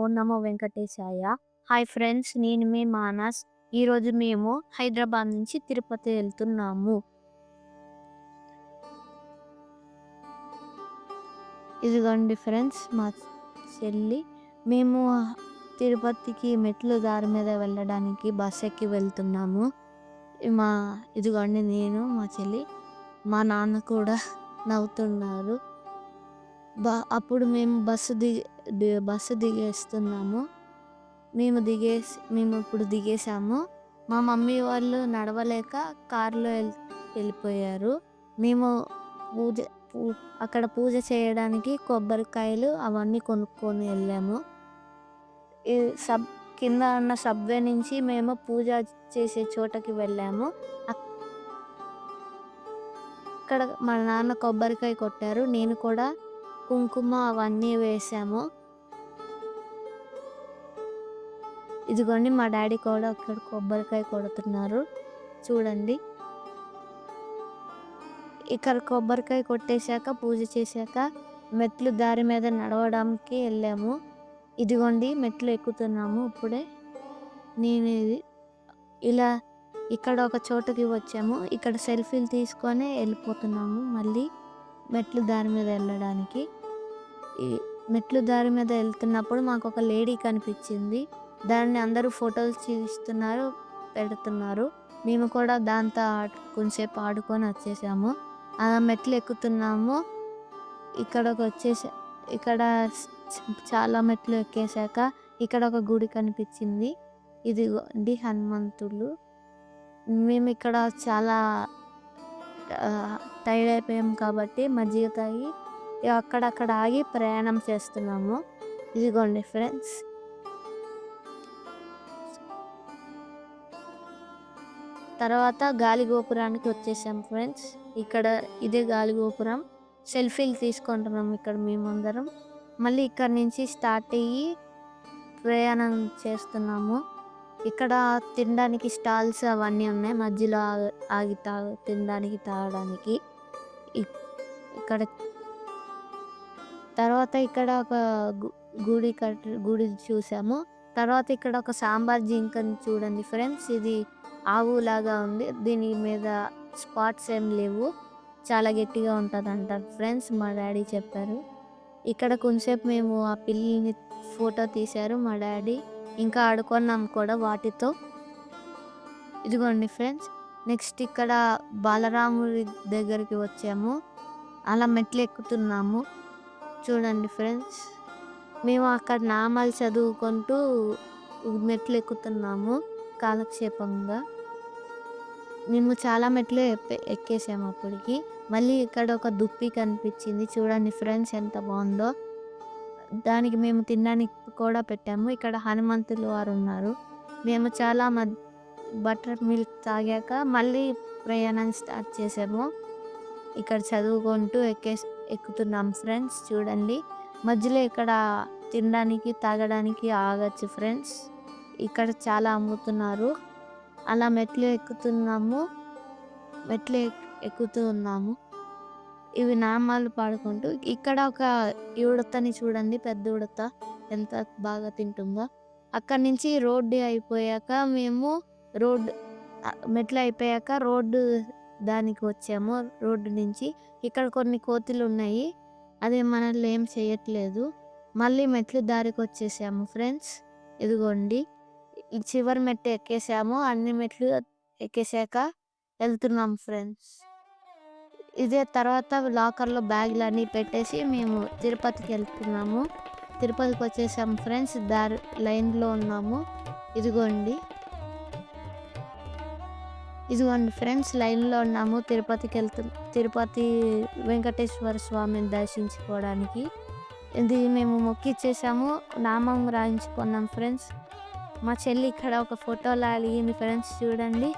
ఓం నమో వెంకటేశాయ. Hi friends, నేను మీ మానస్. ఈరోజు మేము హైదరాబాద్ నుంచి తిరుపతి వెళ్తున్నాము. ఇదిగోండి ఫ్రెండ్స్, మా చెల్లి. మేము తిరుపతికి మెట్లు దారి మీద వెళ్ళడానికి బస్ ఎక్కి వెళ్తున్నాము. మా ఇదిగోండి నేను, మా చెల్లి, మా నాన్న కూడా నవ్వుతున్నారు. అప్పుడు మేము బస్సు దిగేస్తున్నాము. మేము ఇప్పుడు దిగేసాము. మా మమ్మీ వాళ్ళు నడవలేక కారులో వెళ్ళిపోయారు. మేము పూజ అక్కడ పూజ చేయడానికి కొబ్బరికాయలు అవన్నీ కొనుక్కొని వెళ్ళాము. ఈ కింద ఉన్న సబ్వే నుంచి మేము పూజ చేసే చోటకి వెళ్ళాము. అక్కడ మా నాన్న కొబ్బరికాయ కొట్టారు. నేను కూడా కుంకుమ అవన్నీ వేసాము. ఇదిగోండి మా డాడీ కూడా అక్కడ కొబ్బరికాయ కొడుతున్నారు చూడండి. ఇక్కడ కొబ్బరికాయ కొట్టేశాక పూజ చేశాక మెట్లు దారి మీద నడవడానికి వెళ్ళాము. ఇదిగోండి మెట్లు ఎక్కుతున్నాము ఇప్పుడే. నేను ఇలా ఇక్కడ ఒక చోటుకి వచ్చాము. ఇక్కడ సెల్ఫీలు తీసుకొని వెళ్ళిపోతున్నాము మళ్ళీ మెట్లు దారి మీద వెళ్ళడానికి. ఈ మెట్లు దారి మీద వెళ్తున్నప్పుడు మాకు ఒక లేడీ కనిపించింది. దాన్ని అందరూ ఫొటోస్ తీస్తున్నారు, పెడుతున్నారు. మేము కూడా దాంతో కొంచెంసేపు ఆడుకొని వచ్చేసాము. మెట్లు ఎక్కుతున్నాము. ఇక్కడ చాలా మెట్లు ఎక్కేసాక ఇక్కడ ఒక గుడి కనిపించింది. ఇదిగోండి హనుమంతులు. మేము ఇక్కడ చాలా టైర్డ్ అయిపోయాం కాబట్టి మజ్జిగ తాగి అక్కడక్కడ ఆగి ప్రయాణం చేస్తున్నాము. ఇదిగోండి ఫ్రెండ్స్. తర్వాత గాలి గోపురానికి వచ్చేసాం ఫ్రెండ్స్. ఇక్కడ ఇదే గాలి గోపురం. సెల్ఫీలు తీసుకుంటున్నాం ఇక్కడ మేమందరం. మళ్ళీ ఇక్కడ నుంచి స్టార్ట్ అయ్యి ప్రయాణం చేస్తున్నాము. ఇక్కడ తినడానికి స్టాల్స్ అవన్నీ ఉన్నాయి. మధ్యలో ఆగి తినడానికి తాగడానికి. ఇక్కడ తర్వాత ఇక్కడ ఒక గుడి చూసాము. తర్వాత ఇక్కడ ఒక సాంబార్ జింకని చూడండి ఫ్రెండ్స్. ఇది ఆవులాగా ఉంది. దీని మీద స్పాట్స్ ఏం లేవు. చాలా గట్టిగా ఉంటుంది అంటారు ఫ్రెండ్స్, మా డాడీ చెప్పారు. ఇక్కడ కొంచెంసేపు మేము ఆ పిల్లిని ఫోటో తీశారు మా డాడీ. ఇంకా ఆడుకున్నాం కూడా వాటితో. ఇదిగోండి ఫ్రెండ్స్. నెక్స్ట్ ఇక్కడ బాలరాముడి దగ్గరికి వచ్చాము. అలా మెట్లు ఎక్కుతున్నాము చూడండి ఫ్రెండ్స్. మేము అక్కడ నామాలు చదువుకుంటూ మెట్లు ఎక్కుతున్నాము కాలక్షేపంగా. మేము చాలా మెట్లు ఎక్కేసాము అప్పటికి. మళ్ళీ ఇక్కడ ఒక దుప్పి కనిపించింది చూడండి ఫ్రెండ్స్, ఎంత బాగుందో. దానికి మేము తినడానికి కూడా పెట్టాము. ఇక్కడ హనుమంతులు వారు ఉన్నారు. మేము చాలా బటర్ మిల్క్ తాగాక మళ్ళీ ప్రయాణం స్టార్ట్ చేసాము. ఇక్కడ చదువుకుంటూ ఎక్కుతున్నాం ఫ్రెండ్స్ చూడండి. మధ్యలో ఇక్కడ తినడానికి తాగడానికి ఆగచ్చు ఫ్రెండ్స్. ఇక్కడ చాలా అమ్ముతున్నారు. అలా మెట్లు ఎక్కుతూ ఉన్నాము. ఇవి నామాలు పాడుకుంటూ. ఇక్కడ ఒక ఉడతని చూడండి, పెద్ద ఉడత ఎంత బాగా తింటుందో. అక్కడి నుంచి రోడ్డు అయిపోయాక మేము మెట్లు అయిపోయాక రోడ్డు దానికి వచ్చాము. రోడ్డు నుంచి ఇక్కడ కొన్ని కోతులు ఉన్నాయి. అది మనల్ని ఏం చేయట్లేదు. మళ్ళీ మెట్లు దారికి వచ్చేసాము ఫ్రెండ్స్. ఇదిగోండి చివరి మెట్టు ఎక్కేసాము. అన్ని మెట్లు ఎక్కేసాక వెళ్తున్నాం ఫ్రెండ్స్. ఇదే తర్వాత లాకర్లో బ్యాగులు అన్నీ పెట్టేసి మేము తిరుపతికి వెళ్తున్నాము. తిరుపతికి వచ్చేసాము ఫ్రెండ్స్. లైన్లో ఉన్నాము. ఇదిగోండి ఫ్రెండ్స్, లైన్లో ఉన్నాము. తిరుపతి వెంకటేశ్వర స్వామిని దర్శించుకోవడానికి. ఇది మేము మొక్కిచ్చేసాము, నామం రాయించుకున్నాం ఫ్రెండ్స్. మా చెల్లి ఇక్కడ ఒక ఫోటోలో అలిగింది ఫ్రెండ్స్ చూడండి.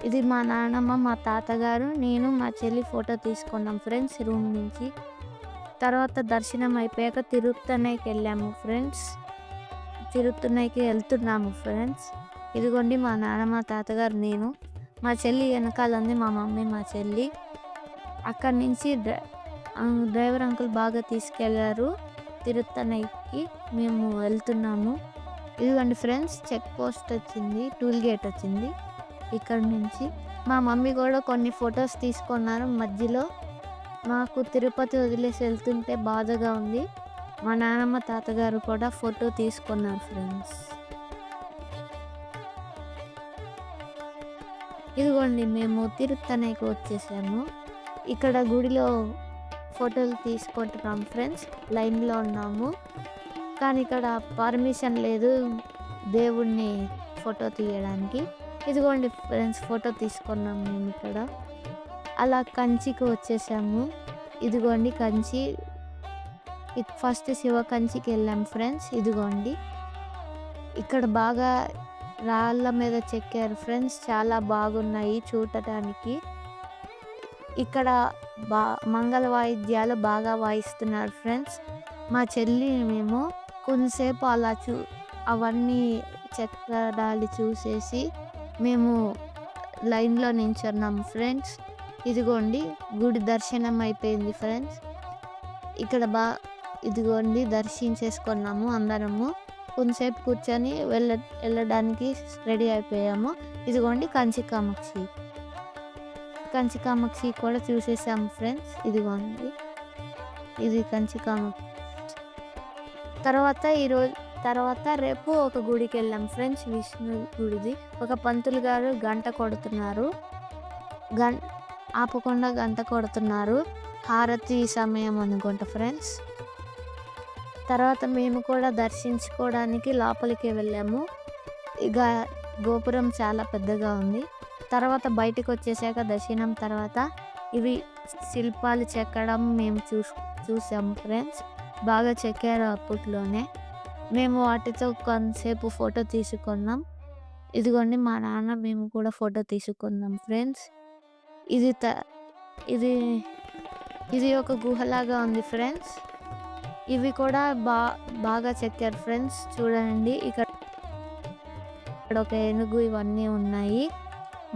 ఇది మా నాన్నమ్మ, మా తాతగారు, నేను, మా చెల్లి ఫోటో తీసుకున్నాం ఫ్రెండ్స్ రూమ్ నుంచి. తర్వాత దర్శనం అయిపోయాక తిరుత్తణికి వెళ్ళాము ఫ్రెండ్స్. తిరుత్తణికి వెళ్తున్నాము ఫ్రెండ్స్. ఇదిగోండి మా నాన్నమ్మ, తాతగారు, నేను. మా చెల్లి వెనకాల ఉంది మా మమ్మీ, మా చెల్లి. అక్కడి నుంచి డ్రైవర్ అంకుల్ బాగా తీసుకెళ్లారు. తిరుత్తణికి మేము వెళ్తున్నాము. ఇదిగోండి ఫ్రెండ్స్, చెక్ పోస్ట్ వచ్చింది, టోల్ గేట్ వచ్చింది. ఇక్కడ నుంచి మా మమ్మీ కూడా కొన్ని ఫొటోస్ తీసుకున్నారు. మధ్యలో నాకు తిరుపతి వదిలేసి వెళ్తుంటే బాధగా ఉంది. మా నాన్నమ్మ తాతగారు కూడా ఫోటో తీసుకున్నారు ఫ్రెండ్స్. ఇదిగోండి మేము తిరుత్తణికి వచ్చేసాము. ఇక్కడ గుడిలో ఫోటోలు తీసుకుంటున్నాం ఫ్రెండ్స్, లైన్లో ఉన్నాము. కానీ ఇక్కడ పర్మిషన్ లేదు దేవుణ్ణి ఫోటో తీయడానికి. ఇదిగోండి ఫ్రెండ్స్, ఫోటో తీసుకున్నాం మేము ఇక్కడ. అలా కంచికి వచ్చేసాము. ఇదిగోండి కంచి. ఫస్ట్ శివ కంచికి వెళ్ళాం ఫ్రెండ్స్. ఇదిగోండి ఇక్కడ బాగా రాళ్ళ మీద చెక్కారు ఫ్రెండ్స్, చాలా బాగున్నాయి చూడటానికి. ఇక్కడ మంగళ వాయిద్యాలు బాగా వాయిస్తున్నారు ఫ్రెండ్స్. మా చెల్లి మేము కొంతసేపు అలా అవన్నీ చెక్కడాలు చూసేసి మేము లైన్లో నించున్నాం ఫ్రెండ్స్. ఇదిగోండి గుడి దర్శనం అయిపోయింది ఫ్రెండ్స్. ఇక్కడ ఇదిగోండి దర్శించేసుకున్నాము అందరము. కొంతసేపు కూర్చొని వెళ్ళడానికి రెడీ అయిపోయాము. ఇదిగోండి కంచి కామాక్షి కూడా చూసేసాము ఫ్రెండ్స్. ఇదిగోండి ఇది కంచి కామాక్షి. తర్వాత రేపు ఒక గుడికి వెళ్ళాం ఫ్రెండ్స్, విష్ణు గుడిది. ఒక పంతులు గారు గంట కొడుతున్నారు, ఆపకుండా గంట కొడుతున్నారు. హారతి సమయం అనుకుంటా ఫ్రెండ్స్. తర్వాత మేము కూడా దర్శించుకోవడానికి లోపలికి వెళ్ళాము. ఇక గోపురం చాలా పెద్దగా ఉంది. తర్వాత బయటకు వచ్చేసాక దర్శనం తర్వాత ఇవి శిల్పాలు చెక్కడం మేము చూసాము ఫ్రెండ్స్. బాగా చెక్కారు అప్పట్లోనే. మేము వాటితో కొంతసేపు ఫోటో తీసుకున్నాం. ఇదిగోండి మా నాన్న మేము కూడా ఫోటో తీసుకున్నాం ఫ్రెండ్స్. ఇది ఒక గుహలాగా ఉంది ఫ్రెండ్స్. ఇవి కూడా బాగా చెక్కారు ఫ్రెండ్స్. చూడండి ఇక్కడ ఒక ఏనుగు, ఇవన్నీ ఉన్నాయి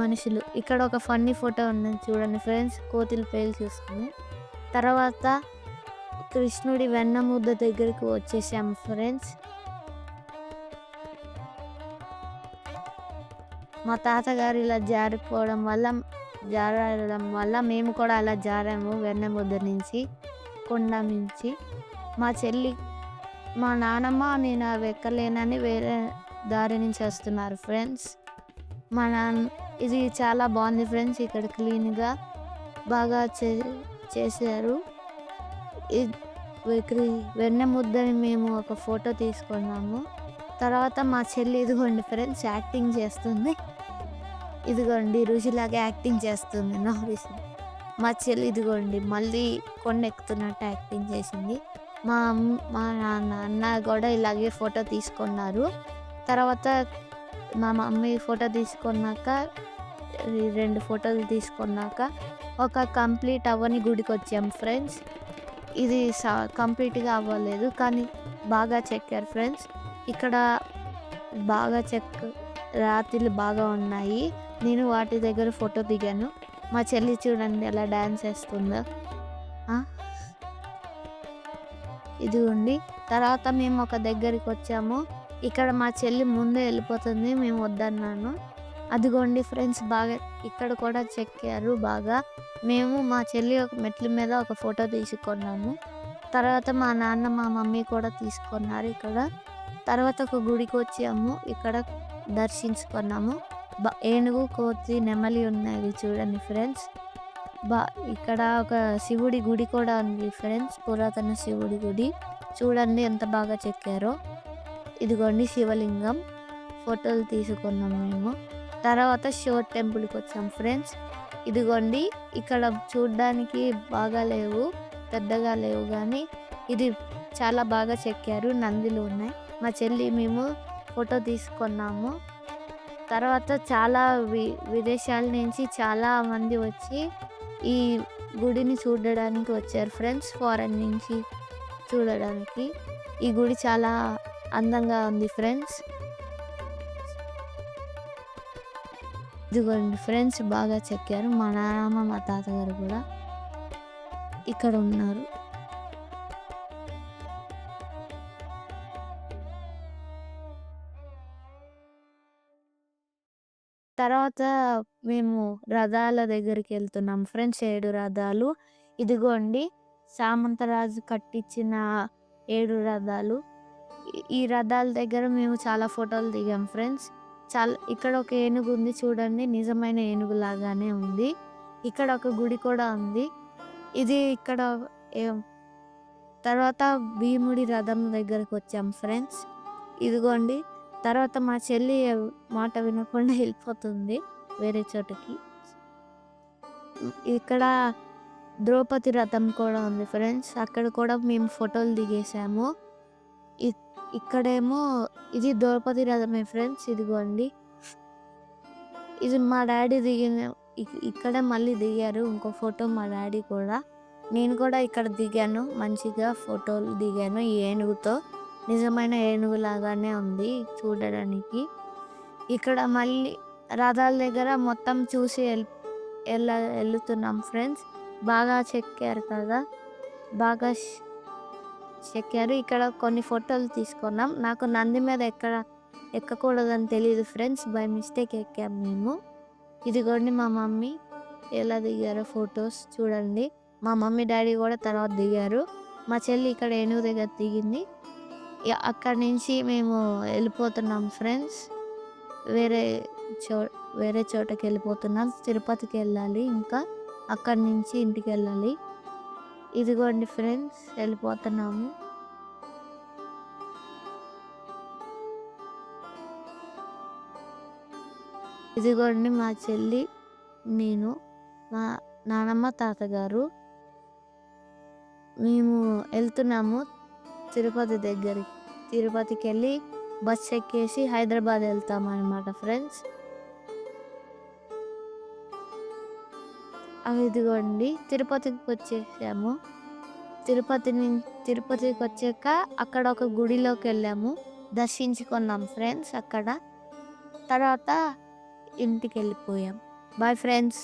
మనుషులు. ఇక్కడ ఒక ఫన్నీ ఫోటో ఉన్నది చూడండి ఫ్రెండ్స్, కోతులు పేలు చూసుకుని. తర్వాత కృష్ణుడి వెన్నముద్ద దగ్గరికి వచ్చేసాము ఫ్రెండ్స్. మా తాతగారు ఇలా జారడం వల్ల మేము కూడా అలా జారాము వెన్నముద్ద నుంచి, కొండ నుంచి. మా చెల్లి, మా నాన్నమ్మ నేను అవి ఎక్కలేనని వేరే దారి నుంచి వస్తున్నారు ఫ్రెండ్స్. ఇది చాలా బాగుంది ఫ్రెండ్స్. ఇక్కడ క్లీన్గా బాగా చేశారు. వెన్నముద్దని మేము ఒక ఫోటో తీసుకున్నాము. తర్వాత మా చెల్లి ఇదిగోండి ఫ్రెండ్స్ యాక్టింగ్ చేస్తుంది. ఇదిగోండి రుచిలాగా యాక్టింగ్ చేస్తుంది నా రుచి. మా చెల్లి ఇదిగోండి మళ్ళీ కొండ ఎక్కుతున్నట్టు యాక్టింగ్ చేసింది. మా నాన్న కూడా ఇలాగే ఫోటో తీసుకున్నారు. తర్వాత మా మమ్మీ ఫోటో తీసుకున్నాక, 2 ఫోటోలు తీసుకున్నాక ఒక కంప్లీట్ అవ్వని గుడికి వచ్చాం ఫ్రెండ్స్. ఇది కంప్లీట్గా అవ్వలేదు కానీ బాగా చెక్కారు ఫ్రెండ్స్. ఇక్కడ బాగా రాత్రిలు బాగా ఉన్నాయి. నేను వాటి దగ్గర ఫోటో దిగాను. మా చెల్లి చూడండి ఎలా డ్యాన్స్ వేస్తుందో. ఇదిగోండి తర్వాత మేము ఒక దగ్గరికి వచ్చాము. ఇక్కడ మా చెల్లి ముందే వెళ్ళిపోతుంది, మేము వద్దన్నాను. అదిగోండి ఫ్రెండ్స్ బాగా ఇక్కడ కూడా చెక్కారు బాగా. మేము మా చెల్లి ఒక మెట్ల మీద ఒక ఫోటో తీసుకున్నాము. తర్వాత మా నాన్న మా మమ్మీ కూడా తీసుకున్నారు ఇక్కడ. తర్వాత ఒక గుడికి వచ్చాము, ఇక్కడ దర్శించుకున్నాము. ఏనుగు, కోతి, నెమలి ఉన్నాయి చూడండి ఫ్రెండ్స్. ఇక్కడ ఒక శివుడి గుడి కూడా ఉంది ఫ్రెండ్స్, పురాతన శివుడి గుడి. చూడండి ఎంత బాగా చెక్కారో. ఇదిగోండి శివలింగం, ఫోటోలు తీసుకున్నాం మేము. తర్వాత శివ టెంపుల్కి వచ్చాం ఫ్రెండ్స్. ఇదిగోండి ఇక్కడ చూడ్డానికి బాగా లేవు, పెద్దగా లేవు, కానీ ఇది చాలా బాగా చెక్కారు. నందిలు ఉన్నాయి. మా చెల్లి మేము ఫోటో తీసుకున్నాము. తర్వాత చాలా విదేశాల నుంచి చాలా మంది వచ్చి ఈ గుడిని చూడడానికి వచ్చారు ఫ్రెండ్స్, ఫారెన్ నుంచి చూడడానికి. ఈ గుడి చాలా అందంగా ఉంది ఫ్రెండ్స్. ఇదిగోండి ఫ్రెండ్స్ బాగా చెక్కారు. మా నాన్నమ్మ మా తాతగారు కూడా ఇక్కడ ఉన్నారు. తర్వాత మేము రథాల దగ్గరికెళ్తున్నాం ఫ్రెండ్స్. 7 రథాలు. ఇదిగోండి సామంతరాజు కట్టించిన 7 రథాలు. ఈ రథాల దగ్గర మేము చాలా ఫోటోలు దిగాం ఫ్రెండ్స్. ఇక్కడ ఒక ఏనుగు ఉంది చూడండి. నిజమైన ఏనుగు లాగానే ఉంది. ఇక్కడ ఒక గుడి కూడా ఉంది. ఇది ఇక్కడ ఏం తర్వాత భీముడి రథం దగ్గరకొచ్చాం ఫ్రెండ్స్. ఇదిగోండి. తర్వాత మా చెల్లి మాట వినకుండా వెళ్ళిపోతుంది వేరే చోటకి. ఇక్కడ ద్రౌపది రథం కూడా ఉంది ఫ్రెండ్స్. అక్కడ కూడా మేము ఫోటోలు దిగేసాము. ఇక్కడేమో ఇది ద్రౌపది రథమే ఫ్రెండ్స్. ఇదిగోండి. ఇది మా డాడీ దిగిన ఇక్కడే మళ్ళీ దిగారు ఇంకో ఫోటో మా డాడీ కూడా. నేను కూడా ఇక్కడ దిగాను. మంచిగా ఫోటోలు దిగాను ఈ ఏనుగుతో. నిజమైన ఏనుగు లాగానే ఉంది చూడడానికి. ఇక్కడ మళ్ళీ రథాల దగ్గర మొత్తం చూసి వెళ్తున్నాం ఫ్రెండ్స్. బాగా చెక్కారు కదా. బాగా చెక్కారు. ఇక్కడ కొన్ని ఫోటోలు తీసుకున్నాం. నాకు నంది మీద ఎక్కకూడదని తెలియదు ఫ్రెండ్స్. బై మిస్టేక్ ఎక్కాం మేము. ఇదిగోండి మా మమ్మీ ఎలా దిగారో ఫొటోస్ చూడండి. మా మమ్మీ డాడీ కూడా తర్వాత దిగారు. మా చెల్లి ఇక్కడ ఏనుగు దగ్గర దిగింది. అక్కడి నుంచి మేము వెళ్ళిపోతున్నాం ఫ్రెండ్స్. వేరే వేరే చోటకి వెళ్ళిపోతున్నాం. తిరుపతికి వెళ్ళాలి. ఇంకా అక్కడి నుంచి ఇంటికి వెళ్ళాలి. ఇదిగోండి ఫ్రెండ్స్ వెళ్ళిపోతున్నాము. ఇదిగోండి మా చెల్లి, నేను, మా నానమ్మ, తాతగారు. మేము వెళ్తున్నాము తిరుపతి దగ్గరికి. తిరుపతికి వెళ్ళి బస్ ఎక్కేసి హైదరాబాద్ వెళ్తాము అనమాట ఫ్రెండ్స్. ఇదిగోండి తిరుపతికి వచ్చేసాము. తిరుపతికి వచ్చాక అక్కడ ఒక గుడిలోకి వెళ్ళాము. దర్శించుకున్నాం ఫ్రెండ్స్ అక్కడ. తర్వాత ఇంటికి వెళ్ళిపోయాం. Bye friends.